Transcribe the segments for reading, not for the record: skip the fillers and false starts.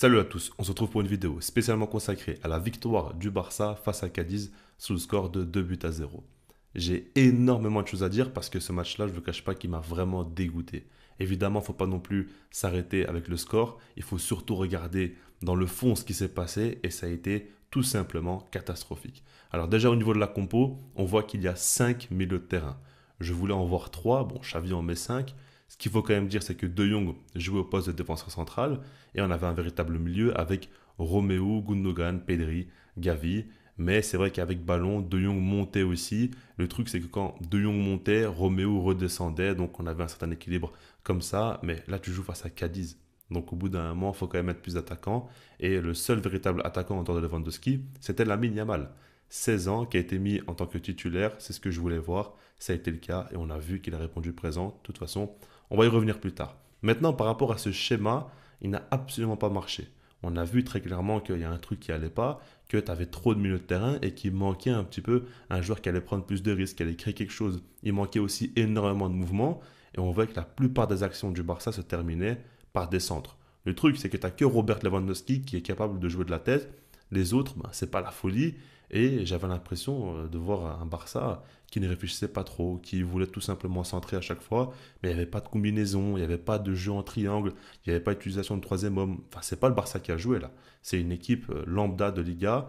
Salut à tous, on se retrouve pour une vidéo spécialement consacrée à la victoire du Barça face à Cadiz sous le score de 2 buts à 0. J'ai énormément de choses à dire parce que ce match-là, je ne vous cache pas qu'il m'a vraiment dégoûté. Évidemment, il ne faut pas non plus s'arrêter avec le score, il faut surtout regarder dans le fond ce qui s'est passé et ça a été tout simplement catastrophique. Alors déjà au niveau de la compo, on voit qu'il y a 5 milieux de terrain. Je voulais en voir 3, bon Xavi en met 5. Ce qu'il faut quand même dire, c'est que De Jong jouait au poste de défenseur central et on avait un véritable milieu avec Romeo, Gundogan, Pedri, Gavi. Mais c'est vrai qu'avec ballon, De Jong montait aussi. Le truc, c'est que quand De Jong montait, Romeo redescendait. Donc on avait un certain équilibre comme ça. Mais là, tu joues face à Cadiz. Donc au bout d'un moment, il faut quand même mettre plus d'attaquants. Et le seul véritable attaquant en dehors de Lewandowski, c'était Lamine Yamal. 16 ans, qui a été mis en tant que titulaire. C'est ce que je voulais voir. Ça a été le cas et on a vu qu'il a répondu présent. De toute façon, on va y revenir plus tard. Maintenant, par rapport à ce schéma, il n'a absolument pas marché. On a vu très clairement qu'il y a un truc qui allait pas, que tu avais trop de milieux de terrain et qu'il manquait un petit peu un joueur qui allait prendre plus de risques, qui allait créer quelque chose. Il manquait aussi énormément de mouvements et on voit que la plupart des actions du Barça se terminaient par des centres. Le truc, c'est que tu n'as que Robert Lewandowski qui est capable de jouer de la tête. Les autres, ben, c'est pas la folie. Et j'avais l'impression de voir un Barça qui ne réfléchissait pas trop, qui voulait tout simplement centrer à chaque fois, mais il n'y avait pas de combinaison, il n'y avait pas de jeu en triangle, il n'y avait pas d'utilisation de troisième homme. Enfin, c'est pas le Barça qui a joué là. C'est une équipe lambda de Liga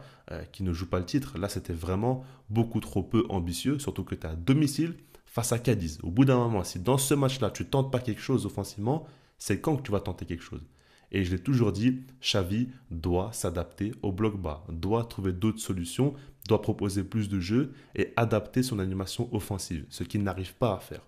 qui ne joue pas le titre. Là, c'était vraiment beaucoup trop peu ambitieux, surtout que tu es à domicile face à Cadiz. Au bout d'un moment, si dans ce match-là, tu tentes pas quelque chose offensivement, c'est quand que tu vas tenter quelque chose. Et je l'ai toujours dit, Xavi doit s'adapter au bloc bas, doit trouver d'autres solutions, doit proposer plus de jeux et adapter son animation offensive, ce qu'il n'arrive pas à faire.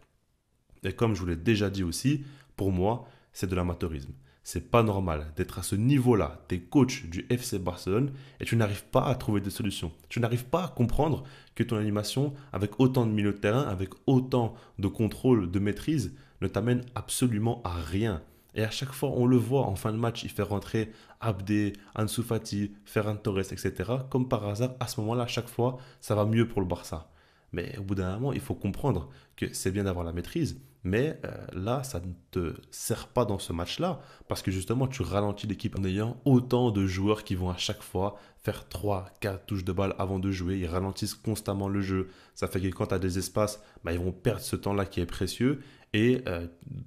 Et comme je vous l'ai déjà dit aussi, pour moi, c'est de l'amateurisme. C'est pas normal d'être à ce niveau-là, t'es coach du FC Barcelone et tu n'arrives pas à trouver des solutions. Tu n'arrives pas à comprendre que ton animation, avec autant de milieu de terrain, avec autant de contrôle, de maîtrise, ne t'amène absolument à rien. Et à chaque fois, on le voit en fin de match, il fait rentrer Abdé, Ansu Fati, Ferran Torres, etc. Comme par hasard, à ce moment-là, à chaque fois, ça va mieux pour le Barça. Mais au bout d'un moment, il faut comprendre que c'est bien d'avoir la maîtrise, mais là, ça ne te sert pas dans ce match-là, parce que justement, tu ralentis l'équipe en ayant autant de joueurs qui vont à chaque fois faire 3, 4 touches de balle avant de jouer, ils ralentissent constamment le jeu. Ça fait que quand tu as des espaces, bah, ils vont perdre ce temps-là qui est précieux, et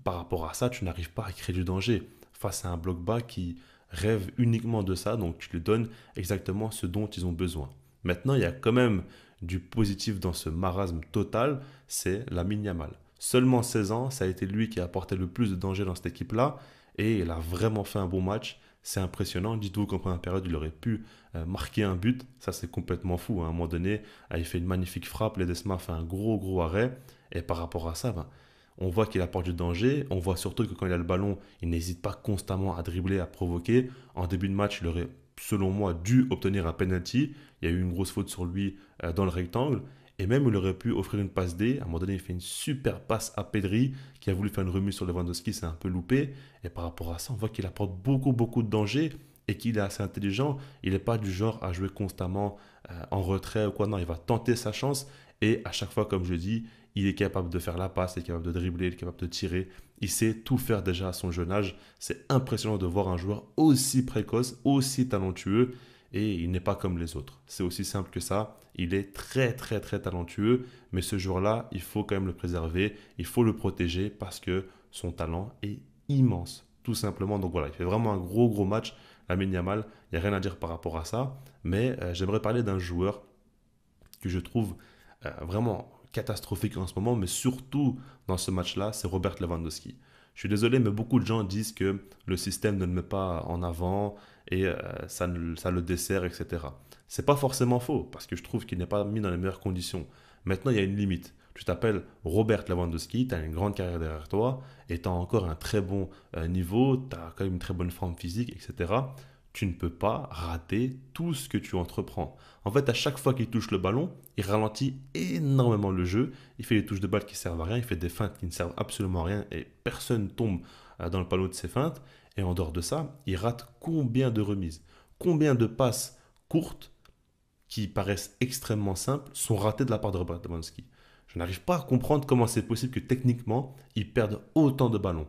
par rapport à ça, tu n'arrives pas à créer du danger face à un bloc bas qui rêve uniquement de ça, donc tu lui donnes exactement ce dont ils ont besoin. Maintenant, il y a quand même du positif dans ce marasme total, c'est Lamine Yamal. Seulement 16 ans, ça a été lui qui a apporté le plus de danger dans cette équipe-là et il a vraiment fait un bon match. C'est impressionnant. Dites-vous qu'en première période, il aurait pu marquer un but. Ça, c'est complètement fou, hein. À un moment donné, il fait une magnifique frappe. Ledesma fait un gros arrêt. Et par rapport à ça, ben, on voit qu'il apporte du danger. On voit surtout que quand il a le ballon, il n'hésite pas constamment à dribbler, à provoquer. En début de match, il aurait, selon moi, dû obtenir un penalty. Il y a eu une grosse faute sur lui dans le rectangle. Et même, il aurait pu offrir une passe D. À un moment donné, il fait une super passe à Pedri qui a voulu faire une remise sur Lewandowski. C'est un peu loupé. Et par rapport à ça, on voit qu'il apporte beaucoup de danger et qu'il est assez intelligent. Il n'est pas du genre à jouer constamment en retrait ou quoi. Non, il va tenter sa chance. Et à chaque fois, comme je dis, il est capable de faire la passe, il est capable de dribbler, il est capable de tirer. Il sait tout faire déjà à son jeune âge. C'est impressionnant de voir un joueur aussi précoce, aussi talentueux. Et il n'est pas comme les autres. C'est aussi simple que ça. Il est très talentueux. Mais ce joueur-là, il faut quand même le préserver. Il faut le protéger parce que son talent est immense. Tout simplement. Donc voilà, il fait vraiment un gros match. Lamine Yamal, il n'y a rien à dire par rapport à ça. Mais j'aimerais parler d'un joueur que je trouve vraiment catastrophique en ce moment, mais surtout dans ce match-là, c'est Robert Lewandowski. Je suis désolé, mais beaucoup de gens disent que le système ne le met pas en avant et ça le dessert, etc. C'est pas forcément faux, parce que je trouve qu'il n'est pas mis dans les meilleures conditions. Maintenant, il y a une limite. Tu t'appelles Robert Lewandowski, tu as une grande carrière derrière toi et tu as encore un très bon niveau, tu as quand même une très bonne forme physique, etc. Tu ne peux pas rater tout ce que tu entreprends. En fait, à chaque fois qu'il touche le ballon, il ralentit énormément le jeu. Il fait des touches de balle qui servent à rien, il fait des feintes qui ne servent absolument à rien et personne tombe dans le panneau de ses feintes. Et en dehors de ça, il rate combien de remises, combien de passes courtes qui paraissent extrêmement simples sont ratées de la part de Robert Lewandowski. Je n'arrive pas à comprendre comment c'est possible que techniquement, il perde autant de ballons.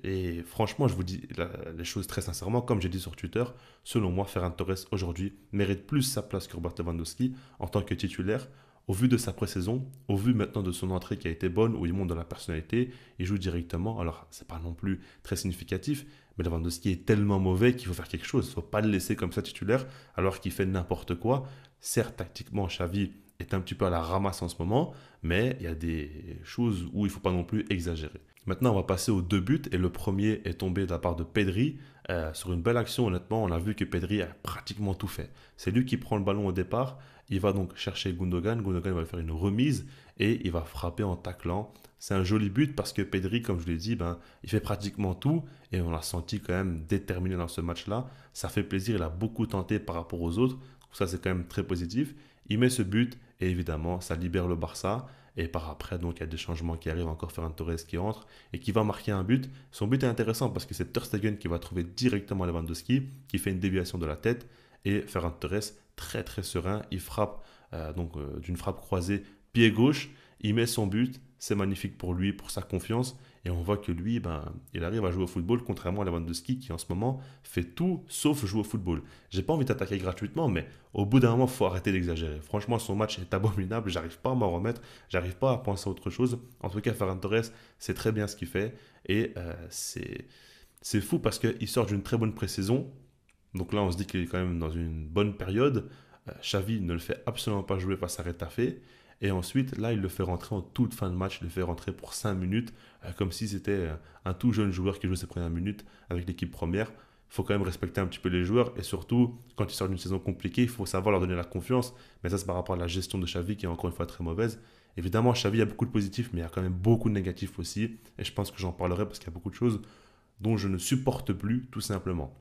Et franchement, je vous dis les choses très sincèrement, comme j'ai dit sur Twitter, selon moi, Ferran Torres aujourd'hui mérite plus sa place que Robert Lewandowski en tant que titulaire. Au vu de sa pré-saison, au vu maintenant de son entrée qui a été bonne, où il monte dans la personnalité, il joue directement. Alors, c'est pas non plus très significatif, mais Lewandowski est tellement mauvais qu'il faut faire quelque chose. Il ne faut pas le laisser comme ça titulaire alors qu'il fait n'importe quoi. Certes, tactiquement, Xavi est un petit peu à la ramasse en ce moment, mais il y a des choses où il ne faut pas non plus exagérer. Maintenant, on va passer aux deux buts et le premier est tombé de la part de Pedri. Sur une belle action, honnêtement, on a vu que Pedri a pratiquement tout fait. C'est lui qui prend le ballon au départ. Il va donc chercher Gundogan. Gundogan va faire une remise et il va frapper en taclant. C'est un joli but parce que Pedri, comme je l'ai dit, ben, il fait pratiquement tout et on l'a senti quand même déterminé dans ce match-là. Ça fait plaisir, il a beaucoup tenté par rapport aux autres. Donc ça, c'est quand même très positif. Il met ce but et évidemment, ça libère le Barça. Et par après, donc, il y a des changements qui arrivent, encore Ferran Torres qui entre et qui va marquer un but. Son but est intéressant parce que c'est Ter Stegen qui va trouver directement Lewandowski, qui fait une déviation de la tête. Et Ferran Torres, très très serein, il frappe d'une frappe croisée, pied gauche, il met son but. C'est magnifique pour lui, pour sa confiance. Et on voit que lui, ben, il arrive à jouer au football, contrairement à Lewandowski qui en ce moment fait tout sauf jouer au football. J'ai pas envie d'attaquer gratuitement, mais au bout d'un moment, il faut arrêter d'exagérer. Franchement, son match est abominable, j'arrive pas à m'en remettre, j'arrive pas à penser à autre chose. En tout cas, Ferran Torres, c'est très bien ce qu'il fait. Et c'est fou parce qu'il sort d'une très bonne pré-saison. Donc là, on se dit qu'il est quand même dans une bonne période. Xavi ne le fait absolument pas jouer face à Retafe. Et ensuite, là, il le fait rentrer en toute fin de match. Il le fait rentrer pour 5 minutes, comme si c'était un tout jeune joueur qui joue ses premières minutes avec l'équipe première. Il faut quand même respecter un petit peu les joueurs. Et surtout, quand ils sortent d'une saison compliquée, il faut savoir leur donner la confiance. Mais ça, c'est par rapport à la gestion de Xavi qui est encore une fois très mauvaise. Évidemment, Xavi a beaucoup de positifs, mais il y a quand même beaucoup de négatifs aussi. Et je pense que j'en parlerai parce qu'il y a beaucoup de choses dont je ne supporte plus, tout simplement.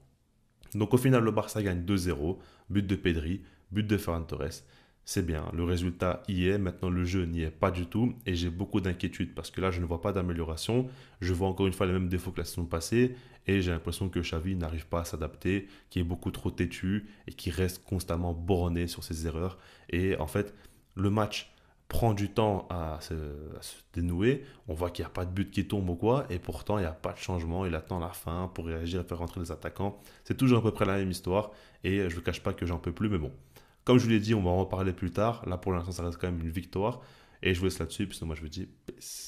Donc au final, le Barça gagne 2-0, but de Pedri, but de Ferran Torres. C'est bien, le résultat y est, maintenant le jeu n'y est pas du tout et j'ai beaucoup d'inquiétude parce que là je ne vois pas d'amélioration, je vois encore une fois les mêmes défauts que la saison passée et j'ai l'impression que Xavi n'arrive pas à s'adapter, qui est beaucoup trop têtu et qui reste constamment borné sur ses erreurs et en fait le match prend du temps à se dénouer, on voit qu'il n'y a pas de but qui tombe ou quoi et pourtant il n'y a pas de changement, il attend la fin pour réagir et faire rentrer les attaquants. C'est toujours à peu près la même histoire et je ne vous cache pas que j'en peux plus, mais bon. Comme je vous l'ai dit, on va en reparler plus tard. Là, pour l'instant, ça reste quand même une victoire. Et je vous laisse là-dessus, puisque moi, je vous dis peace.